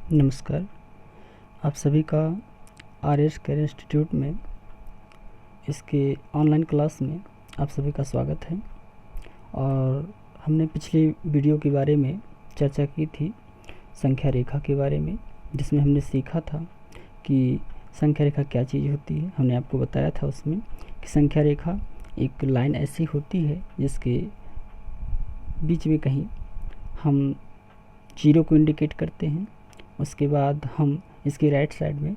नमस्कार। आप सभी का आर एस केयर इंस्टीट्यूट में इसके ऑनलाइन क्लास में आप सभी का स्वागत है। और हमने पिछली वीडियो के बारे में चर्चा की थी संख्या रेखा के बारे में, जिसमें हमने सीखा था कि संख्या रेखा क्या चीज़ होती है। हमने आपको बताया था उसमें कि संख्या रेखा एक लाइन ऐसी होती है जिसके बीच में कहीं हम जीरो को इंडिकेट करते हैं। उसके बाद हम इसकी राइट साइड में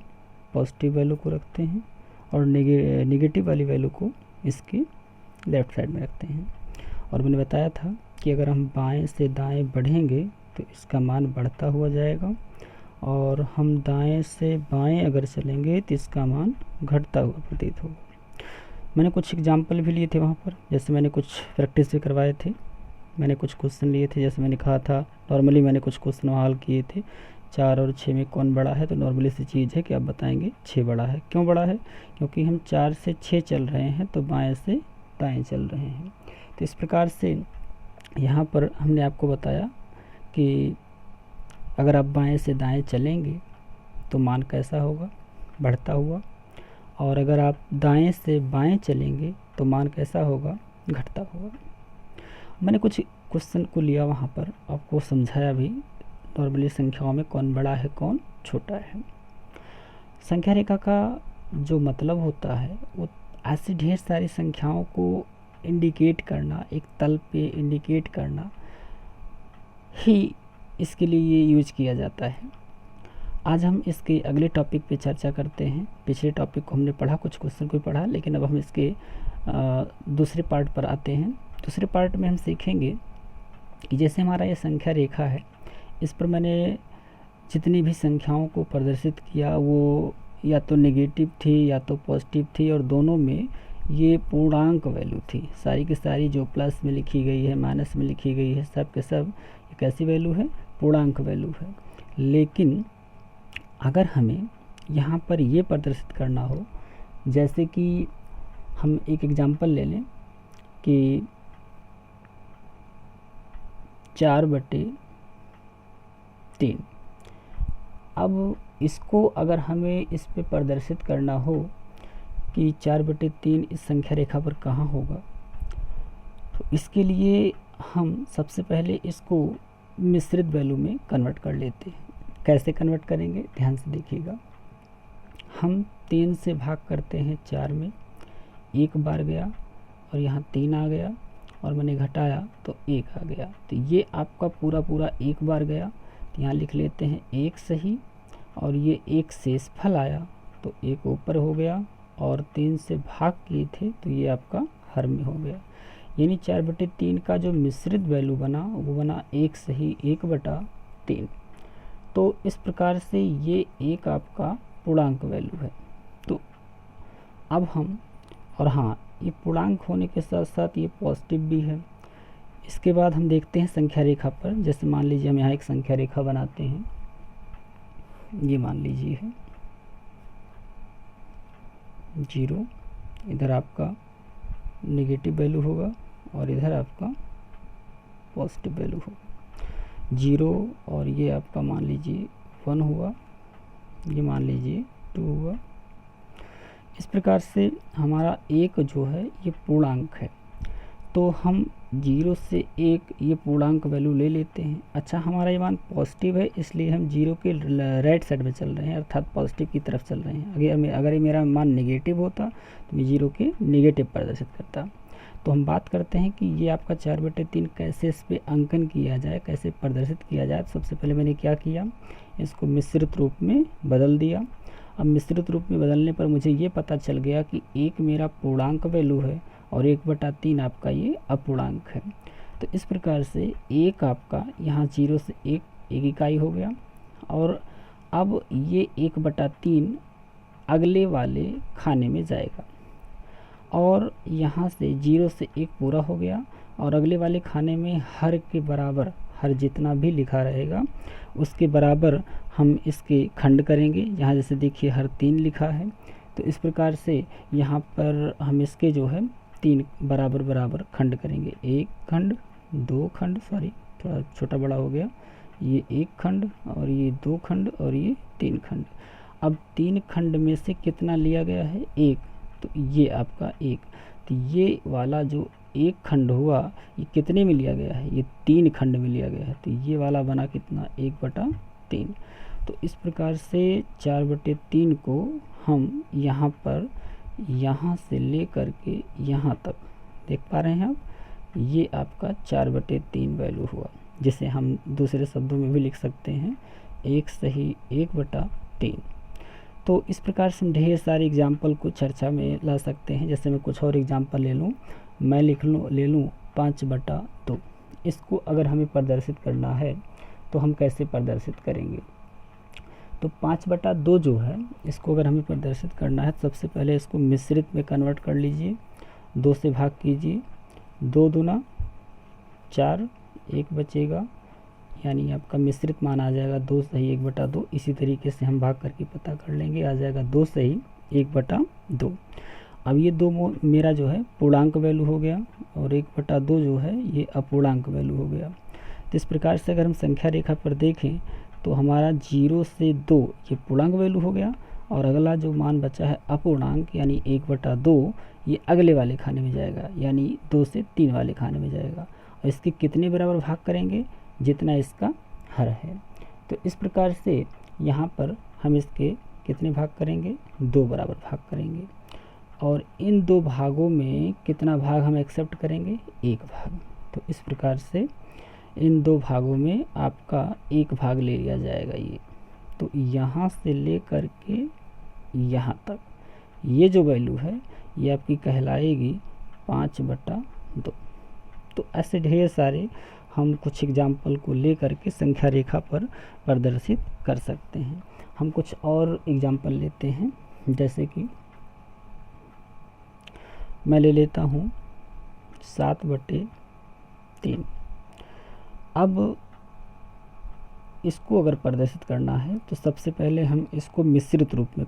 पॉजिटिव वैल्यू को रखते हैं और नेगेटिव वाली वैल्यू को इसके लेफ़्ट साइड में रखते हैं। और मैंने बताया था कि अगर हम बाएं से दाएं बढ़ेंगे तो इसका मान बढ़ता हुआ जाएगा, और हम दाएं से बाएं अगर चलेंगे तो इसका मान घटता हुआ प्रतीत होगा। मैंने कुछ एग्जाम्पल भी लिए थे वहाँ पर, जैसे मैंने कुछ प्रैक्टिस भी करवाए थे। मैंने कुछ क्वेश्चन लिए थे, जैसे मैंने कहा था नॉर्मली मैंने कुछ क्वेश्चन हल किए थे 4 और 6 में कौन बड़ा है। तो नॉर्मली सी चीज़ है कि आप बताएंगे 6 बड़ा है। क्यों बड़ा है? क्योंकि हम 4 से 6 चल रहे हैं तो बाएं से दाएं चल रहे हैं। तो इस प्रकार से यहाँ पर हमने आपको बताया कि अगर आप बाएं से दाएं चलेंगे तो मान कैसा होगा? बढ़ता हुआ। और अगर आप दाएं से बाएं चलेंगे तो मान कैसा होगा? घटता हुआ। मैंने कुछ क्वेश्चन को लिया वहाँ पर, आपको समझाया भी नॉर्मली संख्याओं में कौन बड़ा है कौन छोटा है। संख्या रेखा का जो मतलब होता है वो ऐसी ढेर सारी संख्याओं को इंडिकेट करना, एक तल पे इंडिकेट करना ही इसके लिए ये यूज किया जाता है। आज हम इसके अगले टॉपिक पे चर्चा करते हैं। पिछले टॉपिक को हमने पढ़ा, कुछ क्वेश्चन को पढ़ा, लेकिन अब हम इसके दूसरे पार्ट पर आते हैं। दूसरे पार्ट में हम सीखेंगे कि जैसे हमारा ये संख्या रेखा है, इस पर मैंने जितनी भी संख्याओं को प्रदर्शित किया वो या तो नेगेटिव थी या तो पॉजिटिव थी, और दोनों में ये पूर्णांक वैल्यू थी। सारी की सारी जो प्लस में लिखी गई है, माइनस में लिखी गई है, सब के सब एक ऐसी वैल्यू है, पूर्णांक वैल्यू है। लेकिन अगर हमें यहाँ पर ये प्रदर्शित करना हो, जैसे कि हम एक एग्जांपल ले लें कि 4/3। अब इसको अगर हमें इस पे प्रदर्शित करना हो कि 4/3 इस संख्या रेखा पर कहाँ होगा, तो इसके लिए हम सबसे पहले इसको मिश्रित वैल्यू में कन्वर्ट कर लेते हैं। कैसे कन्वर्ट करेंगे ध्यान से देखिएगा। हम 3 से भाग करते हैं 4 में, एक बार गया और यहाँ 3 आ गया, और मैंने घटाया तो 1 आ गया। तो ये आपका पूरा एक बार गया, तो यहाँ लिख लेते हैं 1 सही, और ये एक शेष फल आया तो 1 ऊपर हो गया, और 3 से भाग किए थे तो ये आपका हर में हो गया। यानी 4/3 का जो मिश्रित वैल्यू बना वो बना 1 सही 1/3। तो इस प्रकार से ये एक आपका पूर्णांक वैल्यू है। तो अब हम, और हाँ, ये पूर्णांक होने के साथ साथ ये पॉजिटिव भी है। इसके बाद हम देखते हैं संख्या रेखा पर। जैसे मान लीजिए हम यहाँ एक संख्या रेखा बनाते हैं, ये मान लीजिए है 0, इधर आपका नेगेटिव वैल्यू होगा और इधर आपका पॉजिटिव वैल्यू होगा। 0 और ये आपका मान लीजिए 1 हुआ, ये मान लीजिए 2 हुआ। इस प्रकार से हमारा एक जो है ये पूर्णांक है, तो हम 0 से 1 ये पूर्णांक वैल्यू ले लेते हैं। अच्छा, हमारा ये मान पॉजिटिव है, इसलिए हम 0 के राइट साइड में चल रहे हैं, अर्थात पॉजिटिव की तरफ चल रहे हैं। अगर ये मेरा मान नेगेटिव होता तो मैं 0 के नेगेटिव प्रदर्शित करता। तो हम बात करते हैं कि ये आपका 4/3 कैसे इस पर अंकन किया जाए, कैसे प्रदर्शित किया जाए। तो सबसे पहले मैंने क्या किया, इसको मिश्रित रूप में बदल दिया। अब मिश्रित रूप में बदलने पर मुझे ये पता चल गया कि एक मेरा पूर्णांक वैल्यू है और 1/3 आपका ये अपूर्णांक है। तो इस प्रकार से एक आपका यहाँ 0 से 1 इकाई हो गया, और अब ये 1/3 अगले वाले खाने में जाएगा, और यहाँ से 0 से 1 पूरा हो गया, और अगले वाले खाने में हर के बराबर, हर जितना भी लिखा रहेगा उसके बराबर हम इसके खंड करेंगे। यहाँ जैसे देखिए हर 3 लिखा है, तो इस प्रकार से यहाँ पर हम इसके जो है 3 बराबर खंड करेंगे। 1 खंड, 2 खंड, सॉरी थोड़ा छोटा बड़ा हो गया, ये 1 खंड और ये 2 खंड और ये 3 खंड। अब 3 खंड में से कितना लिया गया है? 1, तो ये आपका 1। तो ये वाला जो 1 खंड हुआ ये कितने में लिया गया है? ये 3 खंड में लिया गया है, तो ये वाला बना कितना? 1/3। तो इस प्रकार से 4/3 को हम यहाँ पर यहाँ से ले कर के यहाँ तक देख पा रहे हैं आप, ये आपका 4/3 वैल्यू हुआ, जिसे हम दूसरे शब्दों में भी लिख सकते हैं 1 सही 1/3। तो इस प्रकार से हम ढेर सारे एग्जाम्पल को चर्चा में ला सकते हैं। जैसे मैं कुछ और एग्जाम्पल ले लूँ, मैं ले लूँ 5/2। इसको अगर हमें प्रदर्शित करना है तो हम कैसे प्रदर्शित करेंगे? तो 5/2 जो है इसको अगर हमें प्रदर्शित करना है, सबसे पहले इसको मिश्रित में कन्वर्ट कर लीजिए, 2 से भाग कीजिए, 2 दूना 4, 1 बचेगा, यानी आपका मिश्रित मान आ जाएगा 2 सही 1/2। इसी तरीके से हम भाग करके पता कर लेंगे, आ जाएगा 2 सही 1/2। अब ये 2 मेरा जो है पूर्णांक वैल्यू हो गया और 1/2 जो है ये अपूर्णांक वैल्यू हो गया। तो इस प्रकार से अगर हम संख्या रेखा पर देखें तो हमारा 0 से 2 ये पूर्णांक वैल्यू हो गया और अगला जो मान बचा है अपूर्णांक यानी 1/2 ये अगले वाले खाने में जाएगा, यानी 2 से 3 वाले खाने में जाएगा। और इसके कितने बराबर भाग करेंगे? जितना इसका हर है। तो इस प्रकार से यहाँ पर हम इसके कितने भाग करेंगे? 2 बराबर भाग करेंगे। और इन 2 भागों में कितना भाग हम एक्सेप्ट करेंगे? 1 भाग। तो इस प्रकार से इन 2 भागों में आपका 1 भाग ले लिया जाएगा ये। तो यहाँ से ले कर के यहाँ तक ये जो वैल्यू है ये आपकी कहलाएगी 5/2। तो ऐसे ढेर सारे हम कुछ एग्जाम्पल को ले करके संख्या रेखा पर प्रदर्शित कर सकते हैं। हम कुछ और एग्जाम्पल लेते हैं, जैसे कि मैं ले लेता हूँ 7/3। अब इसको अगर प्रदर्शित करना है तो सबसे पहले हम इसको मिश्रित रूप में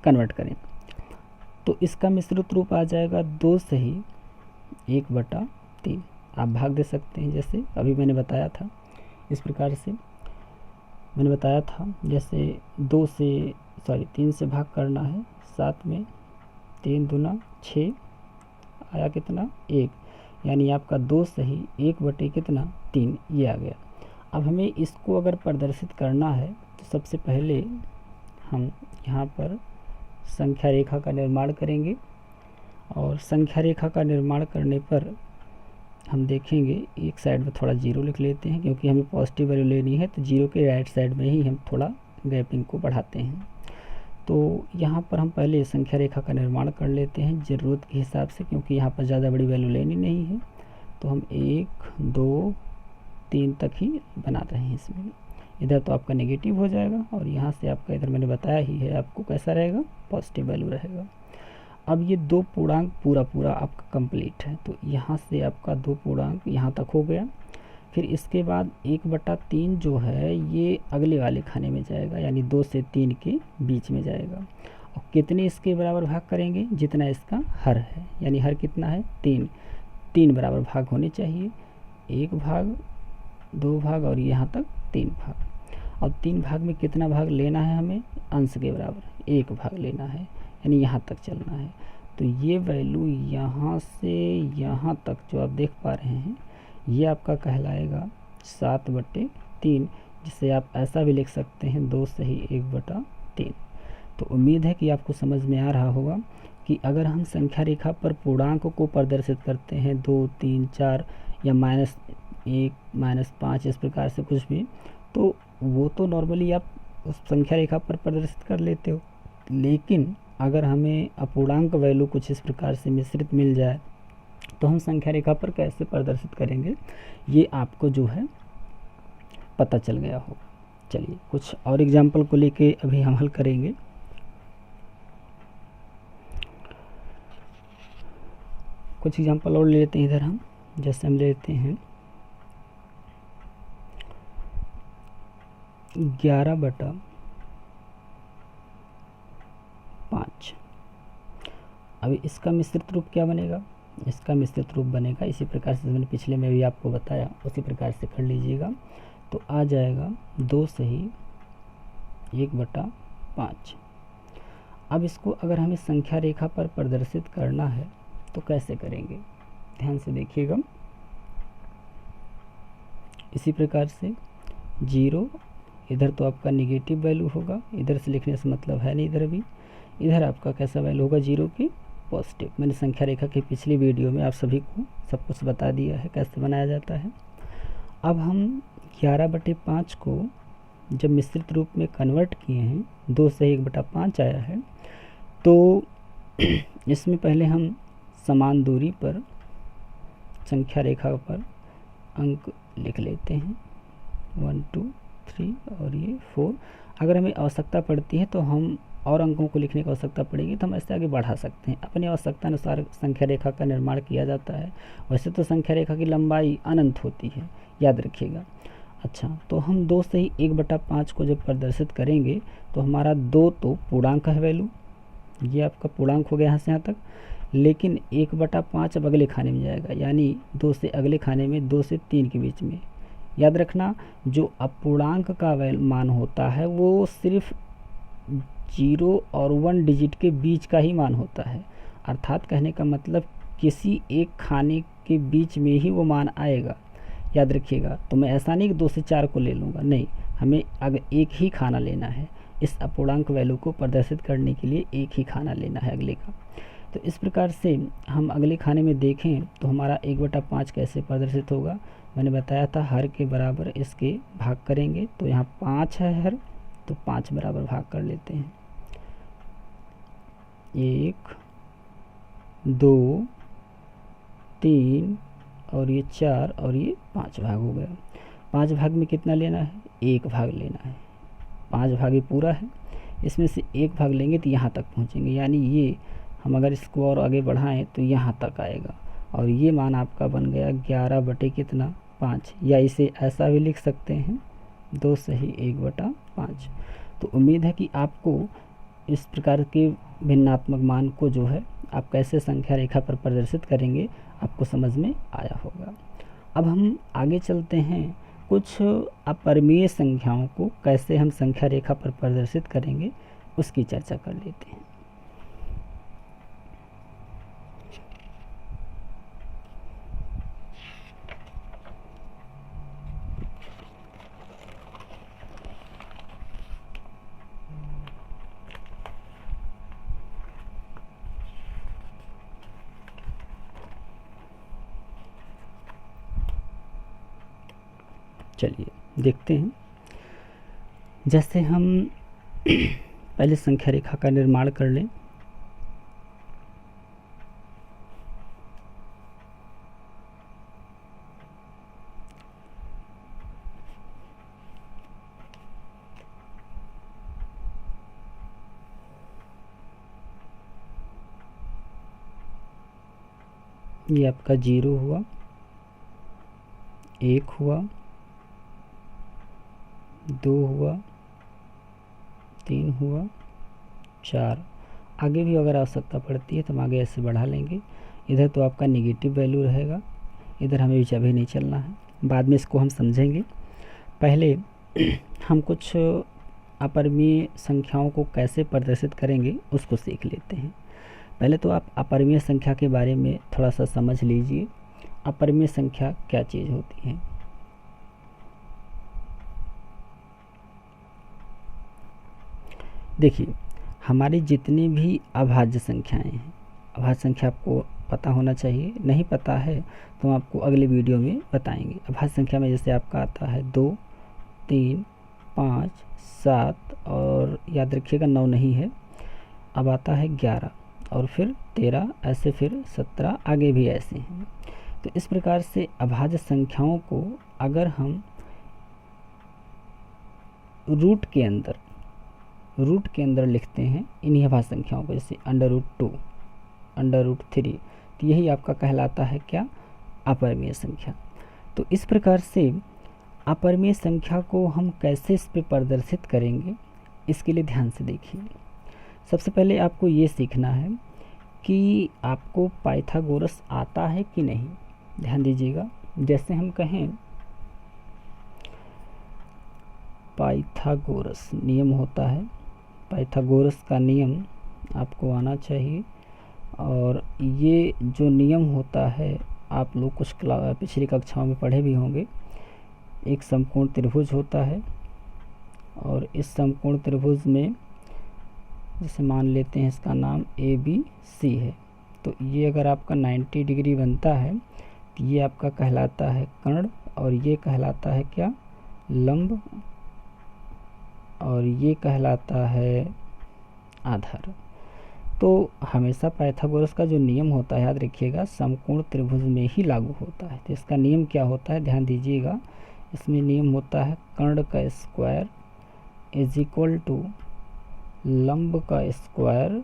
कन्वर्ट करें। तो इसका मिश्रित रूप आ जाएगा 2 सही 1/3। आप भाग दे सकते हैं, जैसे अभी मैंने बताया था। इस प्रकार से मैंने बताया था, जैसे 3 से भाग करना है 7 में, 3 दूना 6 आया कितना? 1, यानी आपका 2 सही 1/3 ये आ गया। अब हमें इसको अगर प्रदर्शित करना है तो सबसे पहले हम यहाँ पर संख्या रेखा का निर्माण करेंगे और संख्या रेखा का निर्माण करने पर हम देखेंगे एक साइड में थोड़ा 0 लिख लेते हैं, क्योंकि हमें पॉजिटिव वैल्यू लेनी है तो 0 के राइट साइड में ही हम थोड़ा गैपिंग को बढ़ाते हैं। तो यहाँ पर हम पहले संख्या रेखा का निर्माण कर लेते हैं ज़रूरत के हिसाब से, क्योंकि यहाँ पर ज़्यादा बड़ी वैल्यू लेनी नहीं है। तो हम 1, 2, 3 तक ही बना रहे हैं इसमें। इधर तो आपका नेगेटिव हो जाएगा और यहाँ से आपका इधर मैंने बताया ही है आपको कैसा रहेगा, पॉजिटिव वैल्यू रहेगा। अब ये 2 पूर्णांक पूरा आपका कंप्लीट है, तो यहाँ से आपका 2 पूर्णांक यहाँ तक हो गया। फिर इसके बाद 1/3 जो है ये अगले वाले खाने में जाएगा, यानी 2 से 3 के बीच में जाएगा। और कितने इसके बराबर भाग करेंगे? जितना इसका हर है, यानी हर कितना है? 3 बराबर भाग होने चाहिए। 1 भाग, 2 भाग और यहाँ तक 3 भाग। और 3 भाग में कितना भाग लेना है हमें? अंश के बराबर 1 भाग लेना है, यानी यहाँ तक चलना है। तो ये वैल्यू यहाँ से यहाँ तक जो आप देख पा रहे हैं ये आपका कहलाएगा 7/3, जिसे आप ऐसा भी लिख सकते हैं 2 सही 1/3। तो उम्मीद है कि आपको समझ में आ रहा होगा कि अगर हम संख्या रेखा पर पूर्णांक को प्रदर्शित करते हैं 2, 3, 4 या -1, -5 इस प्रकार से कुछ भी, तो वो तो नॉर्मली आप उस संख्या रेखा पर प्रदर्शित कर लेते हो। लेकिन अगर हमें अपूर्णांक वैल्यू कुछ इस प्रकार से मिश्रित मिल जाए तो हम संख्या रेखा पर कैसे प्रदर्शित करेंगे ये आपको जो है पता चल गया हो। चलिए कुछ और एग्जाम्पल को लेके अभी हम हल करेंगे। कुछ एग्जाम्पल और ले लेते हैं इधर हम, जैसे हम लेते हैं 11/5। अभी इसका मिश्रित रूप क्या बनेगा? इसका मिश्रित रूप बनेगा इसी प्रकार से मैंने पिछले में भी आपको बताया, उसी प्रकार से कर लीजिएगा। तो आ जाएगा 2 सही 1/5। अब इसको अगर हमें संख्या रेखा पर प्रदर्शित करना है तो कैसे करेंगे, ध्यान से देखिएगा। इसी प्रकार से 0, इधर तो आपका निगेटिव वैल्यू होगा, इधर से लिखने से मतलब है नहीं, इधर भी, इधर आपका कैसा वैल्यू होगा 0 की पॉजिटिव। मैंने संख्या रेखा की पिछली वीडियो में आप सभी को सब कुछ बता दिया है कैसे बनाया जाता है। अब हम 11/5 को जब मिश्रित रूप में कन्वर्ट किए हैं, 2 से 1/5 आया है, तो इसमें पहले हम समान दूरी पर संख्या रेखा पर अंक लिख लेते हैं, 1 2 3 और ये 4। अगर हमें आवश्यकता पड़ती है तो हम और अंकों को लिखने की आवश्यकता पड़ेगी तो हम ऐसे आगे बढ़ा सकते हैं। अपनी आवश्यकता अनुसार संख्या रेखा का निर्माण किया जाता है। वैसे तो संख्या रेखा की लंबाई अनंत होती है, याद रखिएगा। अच्छा, तो हम 2 से ही 1/5 को जब प्रदर्शित करेंगे तो हमारा 2 तो पूर्णांक है वैल्यू, ये आपका पूर्णांक हो गया यहाँ से यहाँ तक। लेकिन 1/5 अब अगले खाने में जाएगा, यानी 2 से अगले खाने में 2 से 3 के बीच में। याद रखना, जो अपूर्णांक का मान होता है वो सिर्फ 0 और 1 डिजिट के बीच का ही मान होता है। अर्थात कहने का मतलब किसी एक खाने के बीच में ही वो मान आएगा, याद रखिएगा। तो मैं ऐसा नहीं कि 2 से 4 को ले लूँगा, नहीं, हमें अगर एक ही खाना लेना है। इस अपूर्णांक वैल्यू को प्रदर्शित करने के लिए एक ही खाना लेना है अगले का। तो इस प्रकार से हम अगले खाने में देखें तो हमारा 1/5 कैसे प्रदर्शित होगा। मैंने बताया था हर के बराबर इसके भाग करेंगे, तो यहाँ 5 है हर, तो 5 बराबर भाग कर लेते हैं। 1 2 3 और ये 4 और ये 5 भाग हो गया। 5 भाग में कितना लेना है, 1 भाग लेना है। 5 भाग ये पूरा है, इसमें से 1 भाग लेंगे तो यहाँ तक पहुँचेंगे, यानी ये हम अगर इसको और आगे बढ़ाएं तो यहाँ तक आएगा। और ये मान आपका बन गया 11/5, या इसे ऐसा भी लिख सकते हैं 2 सही 1/5। तो उम्मीद है कि आपको इस प्रकार के भिन्नात्मक मान को जो है आप कैसे संख्या रेखा पर प्रदर्शित करेंगे आपको समझ में आया होगा। अब हम आगे चलते हैं, कुछ अपरिमेय संख्याओं को कैसे हम संख्या रेखा पर प्रदर्शित करेंगे उसकी चर्चा कर लेते हैं। चलिए देखते हैं। जैसे हम पहले संख्या रेखा का निर्माण कर लें। ये आपका 0 हुआ, 1 हुआ, 2 हुआ, 3 हुआ, 4। आगे भी अगर आवश्यकता पड़ती है तो हम आगे ऐसे बढ़ा लेंगे। इधर तो आपका निगेटिव वैल्यू रहेगा, इधर हमें अभी नहीं चलना है, बाद में इसको हम समझेंगे। पहले हम कुछ अपरिमेय संख्याओं को कैसे प्रदर्शित करेंगे उसको सीख लेते हैं। पहले तो आप अपरिमेय संख्या के बारे में थोड़ा सा समझ लीजिए। अपरिमेय संख्या क्या चीज़ होती है। देखिए, हमारी जितनी भी अभाज्य संख्याएं हैं, अभाज्य संख्या आपको पता होना चाहिए, नहीं पता है तो हम आपको अगले वीडियो में बताएंगे। अभाज्य संख्या में जैसे आपका आता है 2 3 5 7 और याद रखिएगा 9 नहीं है, अब आता है 11 और फिर 13, ऐसे फिर 17, आगे भी ऐसे हैं। तो इस प्रकार से अभाज्य संख्याओं को अगर हम रूट के अंदर लिखते हैं इन्हीं अभाज्य संख्याओं को, जैसे √2, √3, तो यही आपका कहलाता है क्या, अपरिमेय संख्या। तो इस प्रकार से अपरिमेय संख्या को हम कैसे इस पे प्रदर्शित करेंगे इसके लिए ध्यान से देखिए। सबसे पहले आपको ये सीखना है कि आपको पाइथागोरस आता है कि नहीं। ध्यान दीजिएगा, जैसे हम कहें पाइथागोरस नियम होता है। पाइथागोरस का नियम आपको आना चाहिए, और ये जो नियम होता है आप लोग कुछ पिछली कक्षाओं में पढ़े भी होंगे। एक समकोण त्रिभुज होता है, और इस समकोण त्रिभुज में जैसे मान लेते हैं इसका नाम ABC है, तो ये अगर आपका 90 डिग्री बनता है तो ये आपका कहलाता है कर्ण, और ये कहलाता है क्या, लंब, और ये कहलाता है आधार। तो हमेशा पाइथागोरस का जो नियम होता है याद रखिएगा समकोण त्रिभुज में ही लागू होता है। तो इसका नियम क्या होता है ध्यान दीजिएगा, इसमें नियम होता है कर्ण का स्क्वायर इज इक्वल टू लंब का स्क्वायर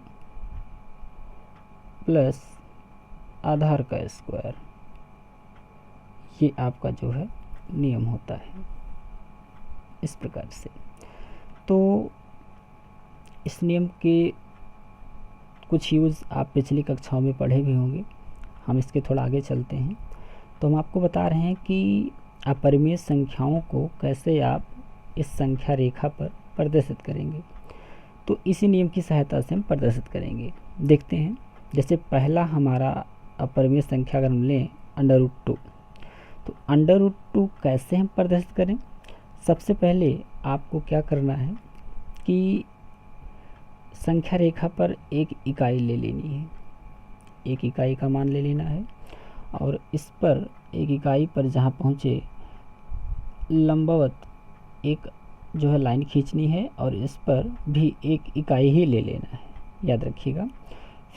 प्लस आधार का स्क्वायर। ये आपका जो है नियम होता है इस प्रकार से। तो इस नियम के कुछ यूज़ आप पिछली कक्षाओं में पढ़े भी होंगे। हम इसके थोड़ा आगे चलते हैं। तो हम आपको बता रहे हैं कि अपरिमेय संख्याओं को कैसे आप इस संख्या रेखा पर प्रदर्शित करेंगे। तो इसी नियम की सहायता से हम प्रदर्शित करेंगे। देखते हैं, जैसे पहला हमारा अपरिमेय संख्या अगर हम लें √2, तो √2 कैसे हम प्रदर्शित करें। सबसे पहले आपको क्या करना है कि संख्या रेखा पर एक इकाई ले लेनी है, एक इकाई का मान ले लेना है, और इस पर एक इकाई पर जहाँ पहुँचे लंबवत एक जो है लाइन खींचनी है, और इस पर भी एक इकाई ही ले लेना है, याद रखिएगा।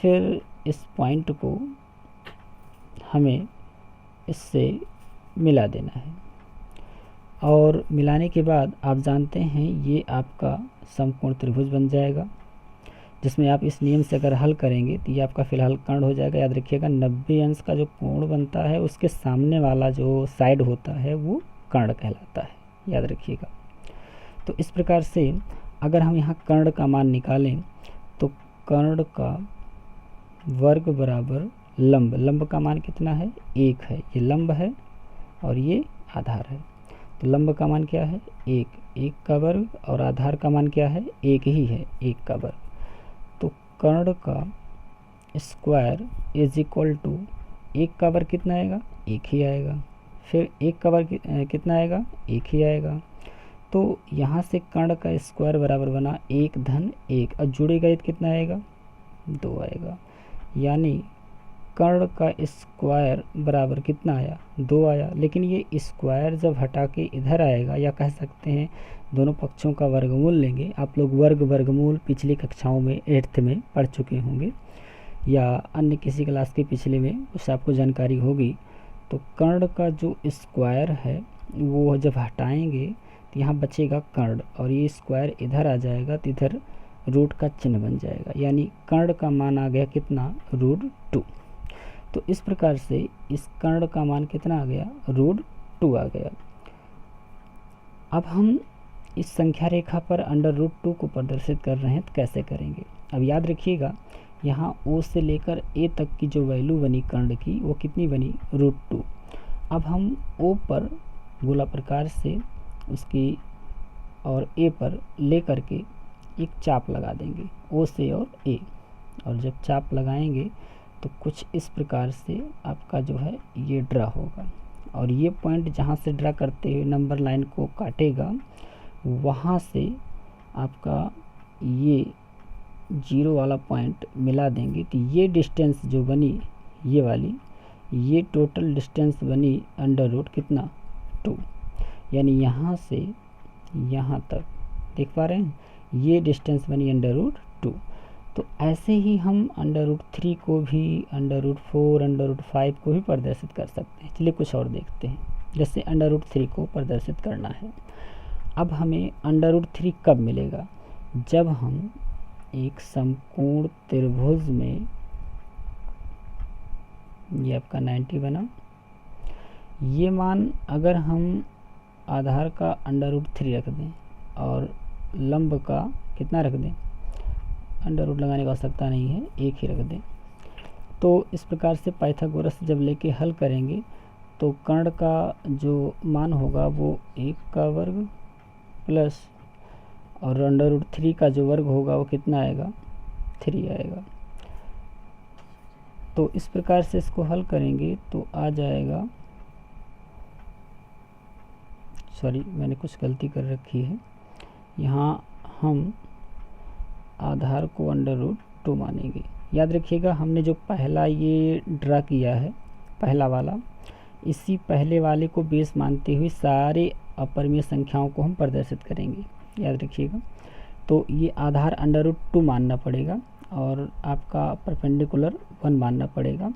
फिर इस पॉइंट को हमें इससे मिला देना है, और मिलाने के बाद आप जानते हैं ये आपका समकोण त्रिभुज बन जाएगा, जिसमें आप इस नियम से अगर हल करेंगे तो ये आपका फिलहाल कर्ण हो जाएगा। याद रखिएगा 90 अंश का जो कोण बनता है उसके सामने वाला जो साइड होता है वो कर्ण कहलाता है, याद रखिएगा। तो इस प्रकार से अगर हम यहाँ कर्ण का मान निकालें तो कर्ण का वर्ग बराबर लंब, लंब का मान कितना है 1 है, ये लंब है और ये आधार है। तो लंब का मान क्या है 1 का वर्ग, और आधार का मान क्या है 1 ही है, 1 का वर्ग। तो कर्ण का स्क्वायर इज इक्वल टू 1 का वर्ग कितना आएगा 1 ही आएगा, फिर 1 का वर्ग कितना आएगा 1 ही आएगा। तो यहाँ से कर्ण का स्क्वायर बराबर बना 1 धन 1, और जुड़ेगा ये कितना आएगा 2 आएगा, यानी कर्ण का स्क्वायर बराबर कितना आया 2 आया। लेकिन ये स्क्वायर जब हटा के इधर आएगा, या कह सकते हैं दोनों पक्षों का वर्गमूल लेंगे। आप लोग वर्गमूल पिछली कक्षाओं में 8th में पढ़ चुके होंगे, या अन्य किसी क्लास के पिछले में उससे आपको जानकारी होगी। तो कर्ण का जो स्क्वायर है वो जब हटाएंगे तो यहाँ बचेगा कर्ण, और ये स्क्वायर इधर आ जाएगा तो इधर रूट का चिन्ह बन जाएगा, यानी कर्ण का मान आ गया कितना √2। तो इस प्रकार से इस कर्ण का मान कितना आ गया √2 आ गया। अब हम इस संख्या रेखा पर √2 को प्रदर्शित कर रहे हैं, तो कैसे करेंगे। अब याद रखिएगा यहाँ O से लेकर A तक की जो वैल्यू बनी कर्ण की वो कितनी बनी √2। अब हम O पर गोला प्रकार से उसकी और A पर ले करके एक चाप लगा देंगे O से और A, और जब चाप लगाएंगे तो कुछ इस प्रकार से आपका जो है ये ड्रा होगा, और ये पॉइंट जहाँ से ड्रा करते हुए नंबर लाइन को काटेगा वहाँ से आपका ये 0 वाला पॉइंट मिला देंगे। तो ये डिस्टेंस जो बनी ये वाली, ये टोटल डिस्टेंस बनी √ कितना 2, यानी यहाँ से यहाँ तक देख पा रहे हैं, ये डिस्टेंस बनी √2। तो ऐसे ही हम √3 को भी, √4, √5 को भी प्रदर्शित कर सकते हैं। चलिए कुछ और देखते हैं। जैसे √3 को प्रदर्शित करना है, अब हमें √3 कब मिलेगा, जब हम एक समकोण त्रिभुज में, ये आपका 90 बना, ये मान अगर हम आधार का √3 रख दें और लंब का कितना रख दें, √ लगाने की आवश्यकता नहीं है, 1 ही रख दें। तो इस प्रकार से पाइथागोरस जब लेके हल करेंगे तो कर्ण का जो मान होगा वो 1 का वर्ग प्लस और अंडर रूट 3 का जो वर्ग होगा वो कितना आएगा, 3 आएगा। तो इस प्रकार से इसको हल करेंगे तो आ जाएगा, सॉरी मैंने कुछ गलती कर रखी है, यहाँ हम आधार को अंडर रूट 2 मानेंगे। याद रखिएगा हमने जो पहला ये ड्रा किया है, पहला वाला, इसी पहले वाले को बेस मानते हुए सारे अपरिमेय संख्याओं को हम प्रदर्शित करेंगे, याद रखिएगा। तो ये आधार अंडर रूट 2 मानना पड़ेगा और आपका परपेंडिकुलर 1 मानना पड़ेगा।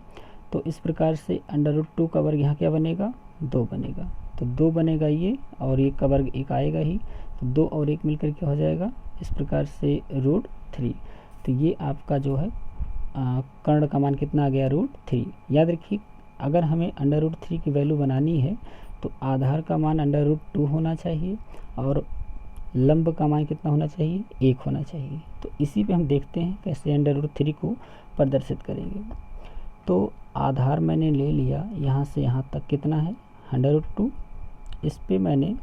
तो इस प्रकार से अंडर रूट 2 का वर्ग यहाँ क्या बनेगा, 2 बनेगा। तो 2 बनेगा ये, और ये का वर्ग 1 आएगा ही, तो 2 और 1 मिलकर क्या हो जाएगा, इस प्रकार से रूट 3। तो ये आपका जो है कर्ण का मान कितना आ गया, रूट 3। याद रखिए अगर हमें अंडर रूट 3 की वैल्यू बनानी है तो आधार का मान अंडर रूट 2 होना चाहिए और लंब का मान कितना होना चाहिए, 1 होना चाहिए। तो इसी पे हम देखते हैं कैसे अंडर रूट 3 को प्रदर्शित करेंगे। तो आधार मैंने ले लिया, यहाँ से यहाँ तक कितना है, अंडर रूट 2। इस पे मैंने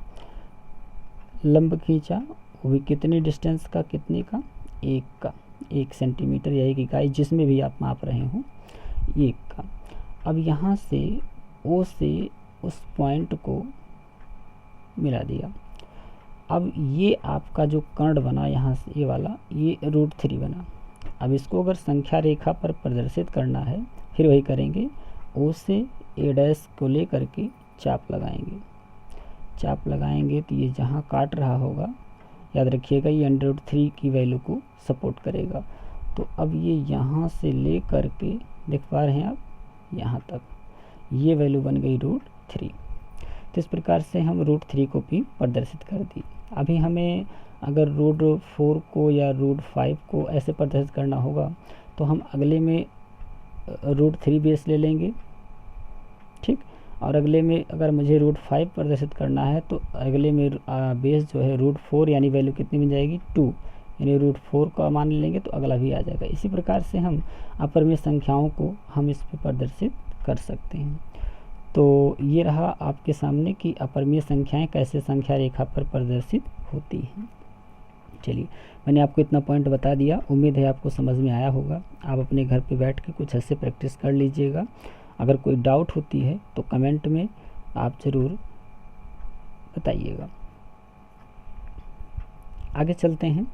लंब खींचा, वो भी कितने डिस्टेंस का, कितने का, 1 का, 1 सेंटीमीटर या 1 इकाई जिसमें भी आप माप रहे हो, 1 का। अब यहाँ से ओ से उस पॉइंट को मिला दिया। अब ये आपका जो कर्ण बना यहाँ से, ये वाला, ये रूट 3 बना। अब इसको अगर संख्या रेखा पर प्रदर्शित करना है, फिर वही करेंगे, ओ से ए डैश को ले करके चाप लगाएंगे। चाप लगाएंगे तो ये जहाँ काट रहा होगा, याद रखिएगा ये अंडर रूट 3 की वैल्यू को सपोर्ट करेगा। तो अब ये यहाँ से ले करके, देख पा रहे हैं आप, यहाँ तक ये वैल्यू बन गई रूट 3। तो इस प्रकार से हम रूट 3 को भी प्रदर्शित कर दी। अभी हमें अगर रूट 4 को या रूट 5 को ऐसे प्रदर्शित करना होगा तो हम अगले में रूट 3 बेस ले लेंगे, ठीक। और अगले में अगर मुझे रूट 5 प्रदर्शित करना है तो अगले में बेस जो है रूट 4, यानी वैल्यू कितनी बन जाएगी, 2, यानी रूट 4 का मान लेंगे तो अगला भी आ जाएगा। इसी प्रकार से हम अपरिमेय संख्याओं को हम इस पर प्रदर्शित कर सकते हैं। तो ये रहा आपके सामने कि अपरिमेय संख्याएं कैसे संख्या रेखा पर प्रदर्शित होती हैं। चलिए मैंने आपको इतना पॉइंट बता दिया, उम्मीद है आपको समझ में आया होगा। आप अपने घर पे बैठ के कुछ ऐसे प्रैक्टिस कर लीजिएगा। अगर कोई डाउट होती है तो कमेंट में आप ज़रूर बताइएगा। आगे चलते हैं।